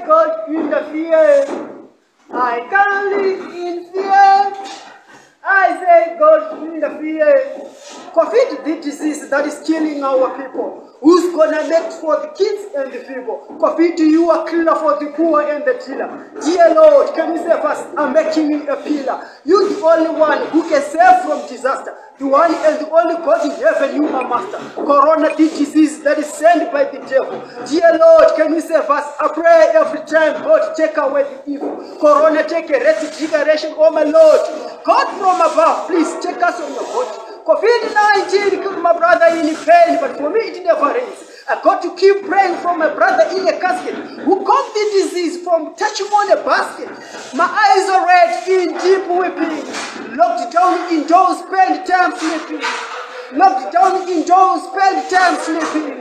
let God interfere. I can't live in fear. I say God interfere. COVID, the disease that is killing our people. Who's gonna make for the kids and the people? COVID, you are killer for the poor and the tiller. Dear Lord, can you save us? I'm making you a pillar. You're the only one who can save from disaster. The one and the only God in heaven, you are master. Corona, the disease that is sent by the devil. Dear Lord, can you save us? I pray every time, God, take away the evil. Corona, take a rest generation, oh my Lord. God from above, please take us on your body. COVID-19 killed my brother in pain, but for me it never ends. I got to keep praying for my brother in a casket who caught the disease from touching on a basket. My eyes are red in deep weeping. Locked down indoors, spend time sleeping. Locked down indoors, spend time sleeping.